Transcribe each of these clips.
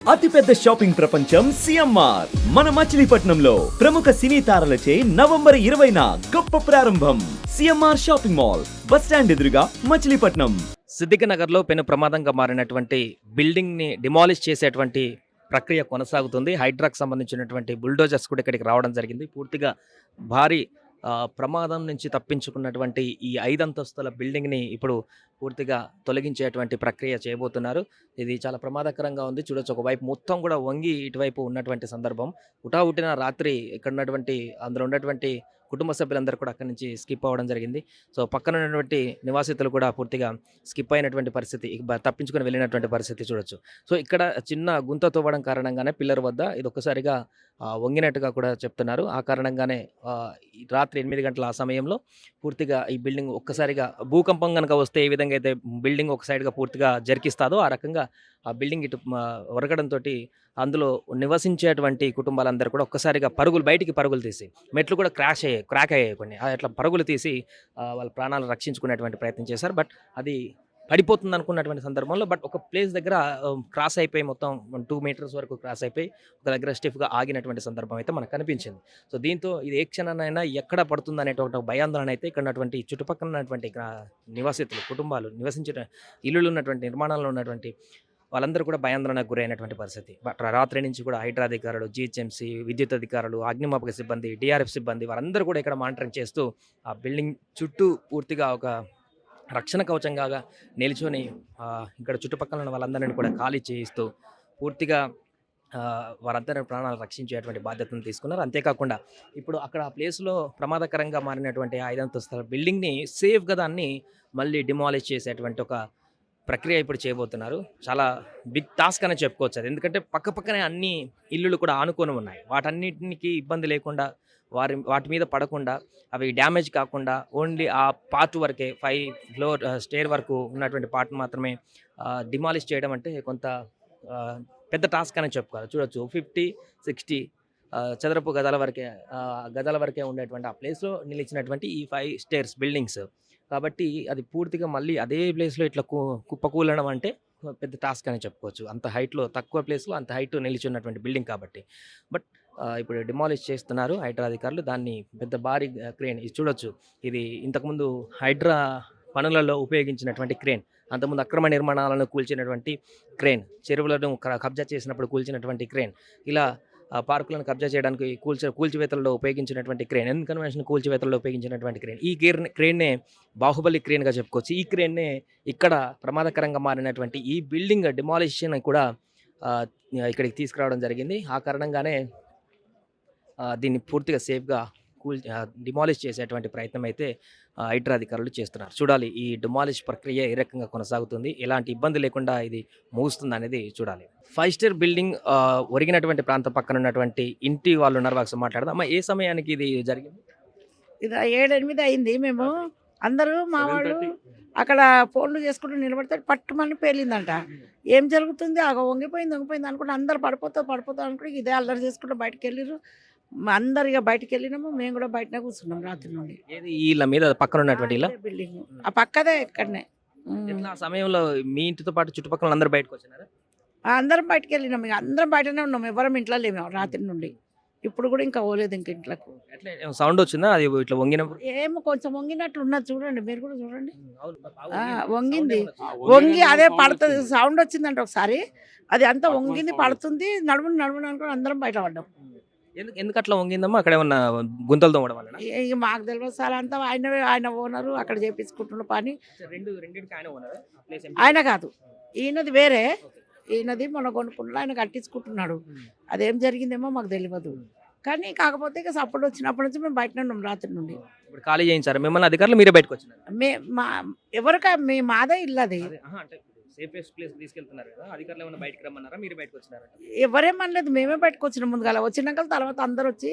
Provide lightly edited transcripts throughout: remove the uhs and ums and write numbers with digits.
అతిపెద్ద షాపింగ్ ప్రపంచం సిఎంఆర్ మన మచిలీపట్నంలో ప్రముఖ సినీ తారలచే నవంబర్ 20న గొప్ప ప్రారంభం. CMR shopping mall bus stand ఎదురుగా మచిలీపట్నం. సిద్దిక నగర్లో పెను ప్రమాదంగా మారినటువంటి బిల్డింగ్ని డిమాలిష్ చేసేటువంటి ప్రక్రియ కొనసాగుతుంది. హైడ్రాకు సంబంధించినటువంటి బుల్డోజర్స్ కూడా ఇక్కడికి రావడం జరిగింది. పూర్తిగా భారీ ప్రమాదం నుంచి తప్పించుకున్నటువంటి ఈ 5 అంతస్తుల బిల్డింగ్ని ఇప్పుడు పూర్తిగా తొలగించేటువంటి ప్రక్రియ చేయబోతున్నారు. ఇది చాలా ప్రమాదకరంగా ఉంది. చూడొచ్చు, ఒకవైపు మొత్తం కూడా వంగి ఇటువైపు ఉన్నటువంటి సందర్భం. హుటాహుటిన రాత్రి ఇక్కడ ఉన్నటువంటి అందులో ఉన్నటువంటి కుటుంబ సభ్యులందరూ కూడా అక్కడి నుంచి స్కిప్ అవ్వడం జరిగింది. సో పక్కన ఉన్నటువంటి నివాసితులు కూడా పూర్తిగా స్కిప్ అయినటువంటి పరిస్థితి, తప్పించుకొని వెళ్ళినటువంటి పరిస్థితి చూడొచ్చు. సో ఇక్కడ చిన్న గుంత తవ్వడం కారణంగానే పిల్లర్ వద్ద ఇది ఒక్కసారిగా వంగినట్టుగా కూడా చెప్తున్నారు. ఆ కారణంగానే రాత్రి 8 గంటల ఆ సమయంలో పూర్తిగా ఈ బిల్డింగ్ ఒక్కసారిగా భూకంపం కనుక వస్తే ఏ విధంగా అయితే బిల్డింగ్ ఒక సైడ్గా పూర్తిగా జరికిస్తాదో ఆ రకంగా ఆ బిల్డింగ్ ఇటు ఒరగడంతో అందులో నివసించేటువంటి కుటుంబాలందరూ కూడా ఒక్కసారిగా బయటికి పరుగులు తీసి మెట్లు కూడా క్రాక్ అయ్యాయి కొన్ని. అట్లా పరుగులు తీసి వాళ్ళ ప్రాణాలు రక్షించుకునేటువంటి ప్రయత్నం చేశారు. బట్ అది పడిపోతుంది అనుకున్నటువంటి సందర్భంలో ఒక ప్లేస్ దగ్గర క్రాస్ అయిపోయి మొత్తం 2 మీటర్స్ వరకు క్రాస్ అయిపోయి ఒక దగ్గర స్టిఫ్గా ఆగినటువంటి సందర్భం అయితే మనకు కనిపించింది. సో దీంతో ఇది ఏ క్షణానైనా ఎక్కడ పడుతుంది అనేటువంటి ఒక భయాందోళన అయితే ఇక్కడ ఉన్నటువంటి చుట్టుపక్కల ఉన్నటువంటి నివాసితులు, కుటుంబాలు నివసించిన ఇల్లులు ఉన్నటువంటి నిర్మాణాల్లో ఉన్నటువంటి వాళ్ళందరూ కూడా భయాందోళనకు గురైనటువంటి పరిస్థితి. బట్ రాత్రి నుంచి కూడా హైడ్రా అధికారులు, జిహెచ్ఎంసీ, విద్యుత్ అధికారులు, అగ్నిమాపక సిబ్బంది, డిఆర్ఎఫ్ సిబ్బంది వారందరూ కూడా ఇక్కడ మానిటరింగ్ చేస్తూ ఆ బిల్డింగ్ చుట్టూ పూర్తిగా ఒక రక్షణ కవచంగా నిల్చొని ఇక్కడ చుట్టుపక్కల ఉన్న వాళ్ళందరినీ కూడా ఖాళీ చేయిస్తూ పూర్తిగా వారందరి ప్రాణాలు రక్షించేటువంటి బాధ్యతను తీసుకున్నారు. అంతేకాకుండా ఇప్పుడు అక్కడ ఆ ప్లేస్లో ప్రమాదకరంగా మారినటువంటి 5 అంతస్తుల బిల్డింగ్ని సేఫ్గా దాన్ని మళ్ళీ డిమాలిష్ చేసేటువంటి ఒక ప్రక్రియ ఇప్పుడు చేయబోతున్నారు. చాలా బిగ్ టాస్క్ అని చెప్పుకోవచ్చు అది. ఎందుకంటే పక్కనే అన్ని ఇల్లులు కూడా ఆనుకొని ఉన్నాయి. వాటన్నిటికి ఇబ్బంది లేకుండా వాటి మీద పడకుండా అవి డ్యామేజ్ కాకుండా ఓన్లీ ఆ పార్ట్ వరకే 5 ఫ్లోర్ స్టేర్ వరకు ఉన్నటువంటి పార్ట్ మాత్రమే డిమాలిష్ చేయడం అంటే కొంత పెద్ద టాస్క్ అని చెప్పుకోవాలి. చూడొచ్చు, 50-60 చదరపు గదాల వరకే ఉండేటువంటి ఆ ప్లేస్లో నిలిచినటువంటి ఈ 5 స్టేర్స్ బిల్డింగ్స్. కాబట్టి అది పూర్తిగా మళ్ళీ అదే ప్లేస్లో ఇట్లా కుప్పకూలడం అంటే పెద్ద టాస్క్ అని చెప్పుకోవచ్చు. అంత హైట్లో, తక్కువ ప్లేస్లో అంత హైట్ నిలిచి ఉన్నటువంటి బిల్డింగ్ కాబట్టి. బట్ ఇప్పుడు డిమాలిష్ చేస్తున్నారు హైడ్రా అధికారులు. దాన్ని పెద్ద భారీ క్రేన్, ఇది చూడొచ్చు, ఇది ఇంతకుముందు హైడ్రా పనులలో ఉపయోగించినటువంటి క్రేన్, అంతకుముందు అక్రమ నిర్మాణాలను కూల్చినటువంటి క్రేన్, చెరువులను కబ్జా చేసినప్పుడు కూల్చినటువంటి క్రేన్, ఇలా పార్కులను కబ్జా చేయడానికి కూల్చివేతల్లో ఉపయోగించినటువంటి క్రేన్, కన్వెన్షన్ కూల్చివేతల్లో ఉపయోగించినటువంటి క్రేన్. ఈ క్రేన్నే బాహుబలి క్రేన్గా చెప్పుకోవచ్చు. ఈ క్రేన్నే ఇక్కడ ప్రమాదకరంగా మారినటువంటి ఈ బిల్డింగ్ డిమాలిషన్ కూడా ఇక్కడికి తీసుకురావడం జరిగింది. ఆ కారణంగానే దీన్ని పూర్తిగా సేఫ్గా డిమాలిష్ చేసేటువంటి ప్రయత్నం అయితే హైడ్రా అధికారులు చేస్తున్నారు. చూడాలి ఈ డిమాలిష్ ప్రక్రియ ఏ రకంగా కొనసాగుతుంది, ఎలాంటి ఇబ్బంది లేకుండా ఇది ముగుస్తుంది అనేది చూడాలి. 5 స్టార్ బిల్డింగ్ ఒరిగినటువంటి ప్రాంతం పక్కన ఉన్నటువంటి ఇంటి వాళ్ళు ఉన్నారు, వారు మాట్లాడదాం. అమ్మ, ఏ సమయానికి ఇది జరిగింది? ఇది 7-8 అయింది. మేము అందరూ మా వాళ్ళు అక్కడ ఫోన్లు చేసుకుంటూ నిలబడితే పట్టుమని పేలిందంట. ఏం జరుగుతుంది, వంగిపోయింది అనుకుంటే అందరు పడిపోతా అనుకుంటే ఇదే అల్లరి చేసుకుంటూ బయటకు వెళ్ళిర్రు. అందరు ఇక బయటకు వెళ్ళినాము, మేము కూడా బయటనే కూర్చున్నాం రాత్రి నుండి. ఏది వీళ్ళ మీద పక్కన ఉన్నటువంటి బిల్డింగ్ ఆ పక్కదే ఎక్కడనే. ఆ సమయంలో మీ ఇంటితో పాటు చుట్టుపక్కల అందరూ బయటకు వచ్చినారా? అందరం బయటకు వెళ్ళినాం, ఇక అందరం బయటనే ఉన్నాం, ఎవరం ఇంట్లో లేము రాత్రి నుండి. ఇప్పుడు కూడా ఇంకా పోలేదు ఇంక ఇంట్లోకి. సౌండ్ వచ్చిందా అది ఇట్లా వంగినప్పుడు? ఏమో కొంచెం వంగినట్లు ఉన్నది, చూడండి మీరు కూడా చూడండి. వంగి అదే పడుతుంది, సౌండ్ వచ్చిందంట ఒకసారి. అది అంతా వంగింది, పడుతుంది, నడుముని అనుకుని అందరం బయట పడ్డాం. ఎందుకు అట్లా వంగిందమ్మా? అక్కడ ఏమన్నా గుంతలు తోమడం వల్ల? ఇక మాకు తెలియదు సార్, అంతా ఆయన ఓనరు అక్కడ చేపించుకుంటున్న పని. ఆయన కాదు, ఈయనది వేరే. ఈయనది మొన్న కొనుక్కుంటున్నాడు, ఆయన కట్టించుకుంటున్నాడు. అదేం జరిగిందేమో మాకు తెలియదు. కానీ కాకపోతే ఇక సపోర్ట్ వచ్చినప్పటి నుంచి మేము బయటనే ఉన్నాం రాత్రి నుండి. ఇప్పుడు ఖాళీ చేయించారు మిమ్మల్ని అధికారులు, మీరే బయటకు వచ్చినారు? మాదే ఇల్లు అది. ఎవరేమనలేదు, మేమే బయటకు వచ్చిన ముందుగా. వచ్చినాక తర్వాత అందరు వచ్చి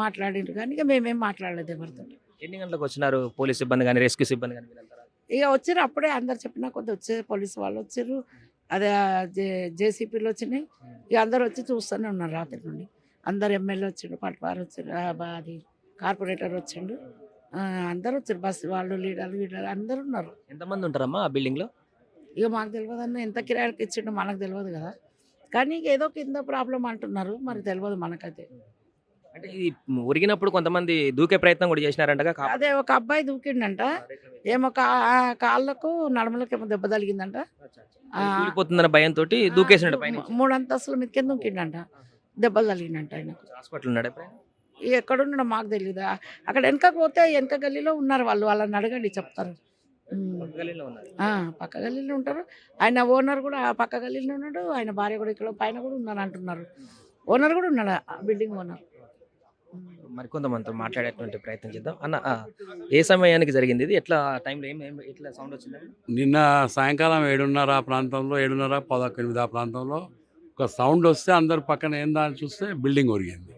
మాట్లాడిండ్రు, కానీ ఇక మేమేం మాట్లాడలేదు ఎవరితో. ఎన్ని గంటలకు వచ్చినారు పోలీస్ సిబ్బంది కానీ, రెస్క్యూ సిబ్బంది కానీ? ఇక వచ్చారు అప్పుడే, అందరు చెప్పినా కొద్ది వచ్చారు, పోలీసు వాళ్ళు వచ్చారు, అదే జేసీపీలు వచ్చినాయి. ఇక అందరు వచ్చి చూస్తూనే ఉన్నారు రాత్రి నుండి. అందరు ఎమ్మెల్యే వచ్చిండు, పట్వారు వచ్చారు, అది కార్పొరేటర్ వచ్చిండు, అందరు వచ్చారు, బస్సు వాళ్ళు, లీడర్లు అందరు ఉన్నారు. ఎంతమంది ఉంటారమ్మా ఆ బిల్డింగ్లో? ఇక మాకు తెలియదు అన్న, ఎంత కిరాయికి ఇచ్చిండో మనకు తెలియదు కదా. కానీ ఏదో కింద ప్రాబ్లం అంటున్నారు, మరి తెలియదు మనకైతే. అంటే ఇది ఉరిగినప్పుడు కొంతమంది దూకే ప్రయత్నం కూడా చేసినారంటగా అదే ఒక అబ్బాయి దూకిండంట, ఏమో కాళ్ళకు నడుములకు ఏమో దెబ్బ తగిలిందంట. కూలిపోతుందన్న భయంతో దూకేసినట్టు పైన 3 అంతస్తుల మీదకి దూకిండంట, దెబ్బలు తగిలిందంట ఆయనకు. హాస్పిటల్ ఉన్నాడు ఎప్పుడైనా? ఎక్కడున్నాడో మాకు తెలియదు. అక్కడ వెనకకు పోతే వెనక గల్లీలో ఉన్నారు వాళ్ళు, వాళ్ళని అడగండి చెప్తారు. గల్లీలో ఉన్నారు. పక్క గల్లీలో ఉంటారు. ఆయన ఓనర్ కూడా ఆ పక్క గల్లీలో ఉన్నాడు, ఆయన భార్య కూడా ఇక్కడ పైన కూడా ఉన్నారు అంటున్నారు. ఓనర్ కూడా ఉన్నాడు, బిల్డింగ్ ఓనర్. మరికొంతమందితో మాట్లాడేటువంటి ప్రయత్నం చేద్దాం. అన్న ఏ సమయానికి జరిగింది ఇది? ఎట్లా టైంలో ఎట్లా సౌండ్ వచ్చింది? నిన్న సాయంకాలం 7:30 ఆ ప్రాంతంలో, 7:30, 18 ఆ ప్రాంతంలో ఒక సౌండ్ వస్తే అందరు పక్కన ఏందా అని చూస్తే బిల్డింగ్ ఒరిగింది.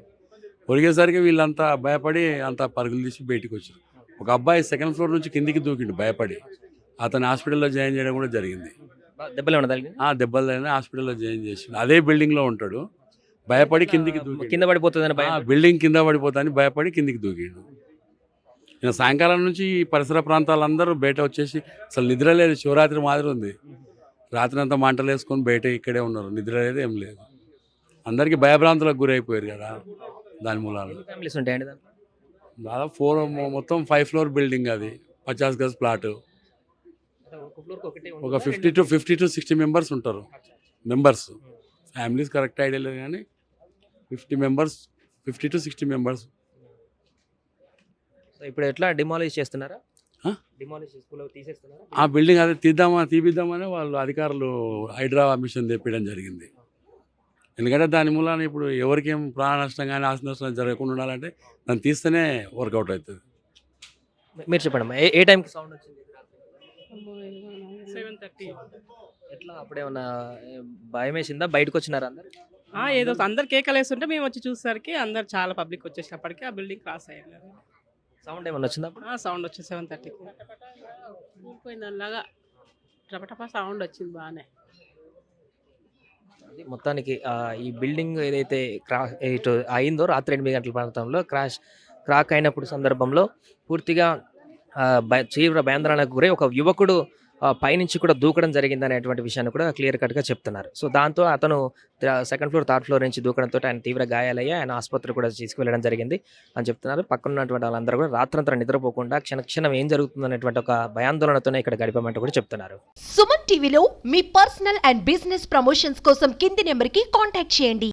ఒరిగేసరికి వీళ్ళంతా భయపడి అంతా పరుగులు తీసి బయటికి వచ్చారు. ఒక అబ్బాయి 2nd ఫ్లోర్ నుంచి కిందికి దూకిండు భయపడి. అతను హాస్పిటల్లో జాయిన్ చేయడం కూడా జరిగింది. దెబ్బలు ఏమన్నా తగిలింది? దెబ్బలైనా హాస్పిటల్లో జాయిన్ చేసిండు. అదే బిల్డింగ్లో ఉంటాడు. భయపడి కిందికి దూకి కింద పడిపోతుందని భయం. బిల్డింగ్ కింద పడిపోతాని భయపడి కిందికి దూకిండు. నేను సాయంకాలం నుంచి ఈ పరిసర ప్రాంతాలందరూ బయట వచ్చేసి అసలు నిద్ర లేదు, శివరాత్రి మాదిరి ఉంది. రాత్రి అంతా మంటలు వేసుకొని బయట ఇక్కడే ఉన్నారు, నిద్ర లేదు ఏం లేదు. అందరికీ భయభ్రాంతులకు గురైపోయారు కదా దాని మూలాలు. ఫ్యామిలీస్ ఉంటాయండి దాంట్లో? దాదాపు 4 మొత్తం 5 ఫ్లోర్ బిల్డింగ్, అది 50 గజ్ ప్లాట్. ఒక 50 to 60 మెంబర్స్ ఉంటారు. ఫ్యామిలీస్ కరెక్ట్ ఐడియా లేదు కానీ 50 to 60 మెంబర్స్. ఇప్పుడు ఎట్లా డిమాలిష్ చేస్తున్నారా? ఆ? డిమాలిష్ తీసేస్తున్నారా? ఆ బిల్డింగ్ అదే తీపిద్దామని వాళ్ళు అధికారులు హైడ్రా మిషన్ తెప్పించడం జరిగింది. ఎందుకంటే దాని మూలాన ఇప్పుడు ఎవరికి ఏం ప్రాణ నష్టం కానీ ఆస్తి నష్టం జరగకుండా ఉండాలంటే దాన్ని తీస్తేనే వర్కౌట్ అవుతుంది. మీరు చెప్పండి అమ్మా, ఏ టైంకి సౌండ్ వచ్చింది? 7:30. ఎట్లా అప్పుడేమన్నా భయం వేసిందా? బయటకు వచ్చినారా అందరు? ఏదో అందరు కేకలు వేస్తుంటే మేము వచ్చి చూసేసరికి అందరు చాలా పబ్లిక్ వచ్చేసినప్పటికీ ఆ బిల్డింగ్ క్రాస్ అయ్యింది. సౌండ్ ఏమన్నా వచ్చిందా అప్పుడు? సౌండ్ వచ్చింది 7:30కి. పోయింది అలాగా టపటపా సౌండ్ వచ్చింది బాగానే. అది మొత్తానికి ఈ బిల్డింగ్ ఏదైతే ఇటు అయిందో రాత్రి 8 గంటల ప్రాంతంలో క్రాక్ అయినప్పుడు సందర్భంలో పూర్తిగా తీవ్ర భయాందోళనకు గురై ఒక యువకుడు పైనుంచి కూడా దూకడం జరిగింది అనేటువంటి విషయాన్ని కూడా క్లియర్ కట్గా చెప్తున్నారు. సో దాంతో అతను 2nd ఫ్లోర్ 3rd ఫ్లోర్ నుంచి దూకడంతో ఆయన తీవ్ర గాయాలయ్యి ఆయన ఆసుపత్రి కూడా తీసుకువెళ్ళడం జరిగింది అని చెప్తున్నారు. పక్కన ఉన్నటువంటి వాళ్ళందరూ కూడా రాత్రంతా నిద్రపోకుండా క్షణక్షణం ఏం జరుగుతుంది అనేటువంటి ఒక భయాందోళనతోనే ఇక్కడ గడిపామంటూ కూడా చెప్తున్నారు. సుమన్ టీవీలో మీ పర్సనల్ అండ్ బిజినెస్ ప్రమోషన్స్ కోసం కింది నెంబర్కి కాంటాక్ట్ చేయండి.